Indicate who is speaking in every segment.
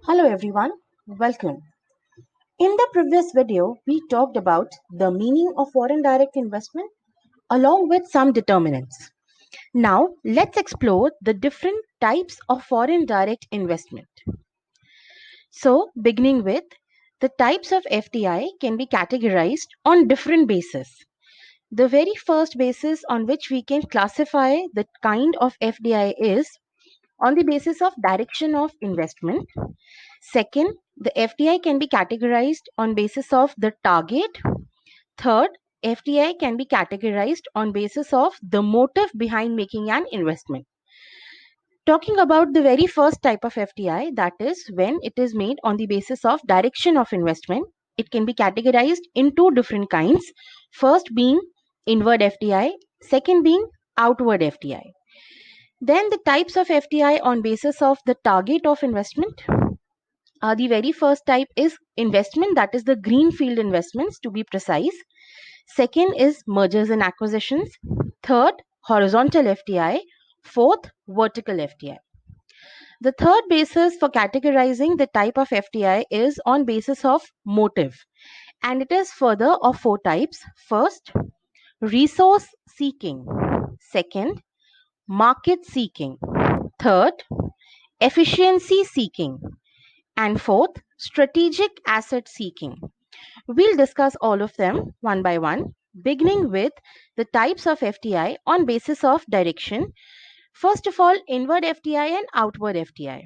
Speaker 1: Hello everyone, welcome. In the previous video, we talked about the meaning of foreign direct investment along with some determinants. Now, let's explore the different types of foreign direct investment. So, beginning with, the types of FDI can be categorized on different bases. The very first basis on which we can classify the kind of FDI is on the basis of direction of investment. Second, the FDI can be categorized on basis of the target. Third, FDI can be categorized on basis of the motive behind making an investment. Talking about the very first type of FDI, that is when it is made on the basis of direction of investment, it can be categorized in two different kinds. First being inward FDI, second being outward FDI. Then the types of FDI on basis of the target of investment. The very first type is investment, that is the greenfield investments to be precise. Second is mergers and acquisitions. Third, horizontal FDI. Fourth, vertical FDI. The third basis for categorizing the type of FDI is on basis of motive, and it is further of four types. First, resource seeking. Second, market seeking. Third, efficiency seeking. And fourth, strategic asset seeking. We'll discuss all of them one by one, beginning with the types of FDI on basis of direction. First of all, inward FDI and outward FDI.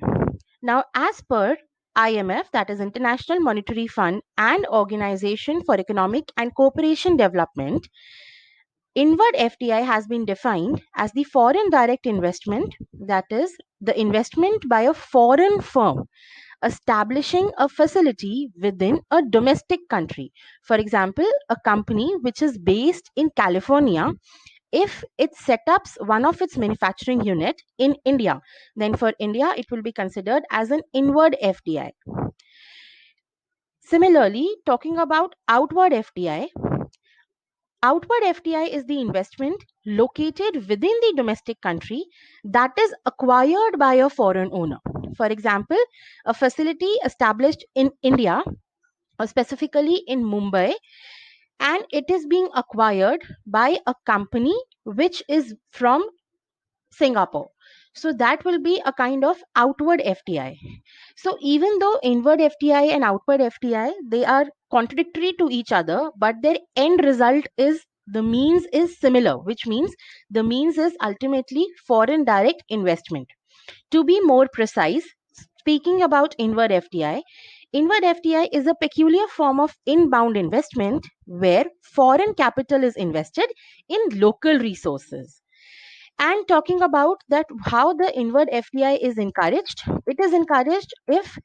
Speaker 1: Now, as per IMF, that is International Monetary Fund and Organization for Economic and Cooperation Development, inward FDI has been defined as the foreign direct investment, that is, the investment by a foreign firm establishing a facility within a domestic country. For example, a company which is based in California, if it sets up one of its manufacturing unit in India, then for India it will be considered as an inward FDI. Similarly, talking about outward FDI, outward FDI is the investment located within the domestic country that is acquired by a foreign owner. For example, a facility established in India, or specifically in Mumbai, and it is being acquired by a company which is from Singapore. So that will be a kind of outward FDI. So even though inward FDI and outward FDI, they are contradictory to each other, but their end result is the means is similar, which means the means is ultimately foreign direct investment. To be more precise, speaking about inward FDI is a peculiar form of inbound investment where foreign capital is invested in local resources. And talking about that, how the inward FDI is encouraged, it is encouraged if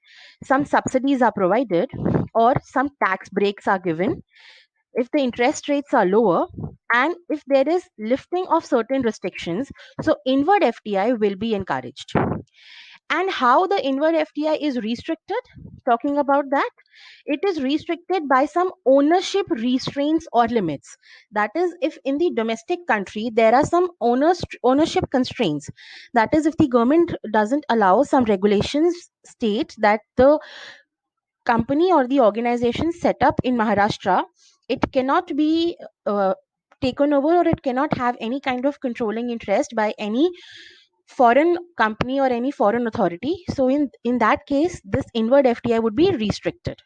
Speaker 1: some subsidies are provided or some tax breaks are given, if the interest rates are lower, and if there is lifting of certain restrictions. So inward FDI will be encouraged. And how the inward FDI is restricted, talking about that, it is restricted by some ownership restraints or limits. That is, if in the domestic country there are some ownership constraints, that is, if the government doesn't allow, some regulations state that the company or the organization set up in Maharashtra, it cannot be taken over, or it cannot have any kind of controlling interest by any foreign company or any foreign authority. So in that case, this inward FDI would be restricted.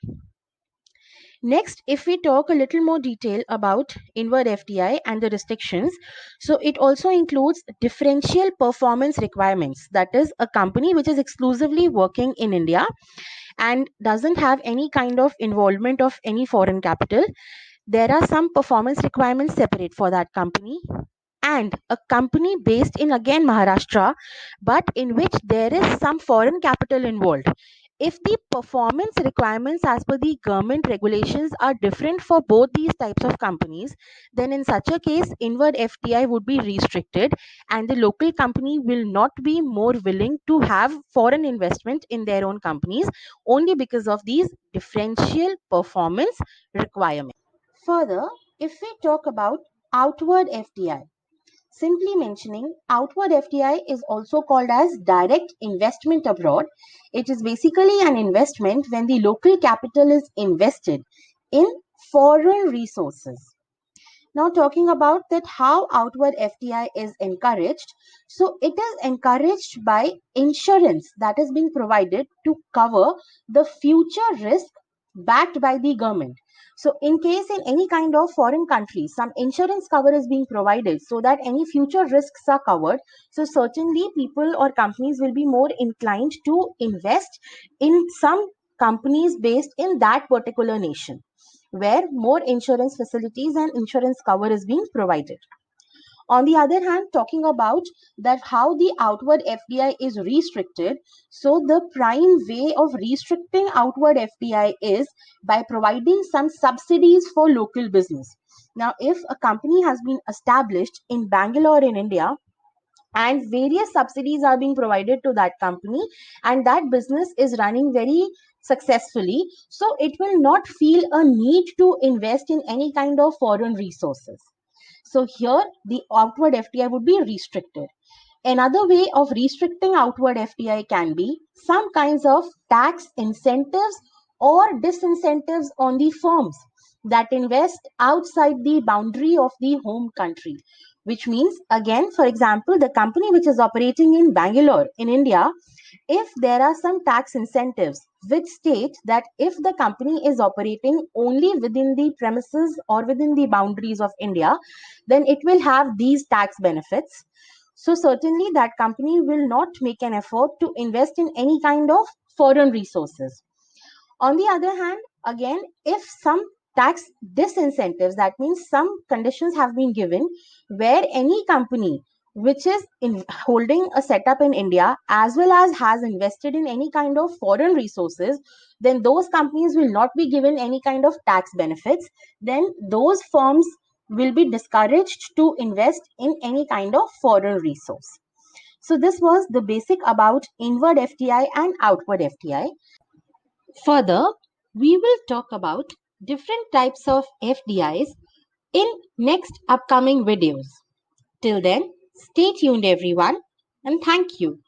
Speaker 1: Next, if we talk a little more detail about inward FDI and the restrictions, so it also includes differential performance requirements. That is, a company which is exclusively working in India and doesn't have any kind of involvement of any foreign capital. There are some performance requirements separate for that company. And a company based in again Maharashtra, but in which there is some foreign capital involved. If the performance requirements as per the government regulations are different for both these types of companies, then in such a case, inward FDI would be restricted, and the local company will not be more willing to have foreign investment in their own companies only because of these differential performance requirements. Further, if we talk about outward FDI, Simply mentioning, outward FDI is also called as direct investment abroad. It is basically an investment when the local capital is invested in foreign resources. Now, talking about that how outward FDI is encouraged. So, it is encouraged by insurance that is being provided to cover the future risk backed by the government. So, in case in any kind of foreign country, some insurance cover is being provided so that any future risks are covered. So, certainly people or companies will be more inclined to invest in some companies based in that particular nation where more insurance facilities and insurance cover is being provided. On the other hand, talking about that how the outward FDI is restricted. So the prime way of restricting outward FDI is by providing some subsidies for local business. Now, if a company has been established in Bangalore in India, and various subsidies are being provided to that company, and that business is running very successfully, so it will not feel a need to invest in any kind of foreign resources. So here the outward FDI would be restricted. Another way of restricting outward FDI can be some kinds of tax incentives or disincentives on the firms that invest outside the boundary of the home country. Which means, again, for example, the company which is operating in Bangalore in India, if there are some tax incentives which state that if the company is operating only within the premises or within the boundaries of India, then it will have these tax benefits. So certainly that company will not make an effort to invest in any kind of foreign resources. On the other hand, again, if some tax disincentives, that means some conditions have been given where any company which is holding a setup in India as well as has invested in any kind of foreign resources, then those companies will not be given any kind of tax benefits. Then those firms will be discouraged to invest in any kind of foreign resource. So this was the basic about inward FDI and outward FDI. Further, we will talk about different types of FDIs in next upcoming videos. Till then, stay tuned everyone, and thank you.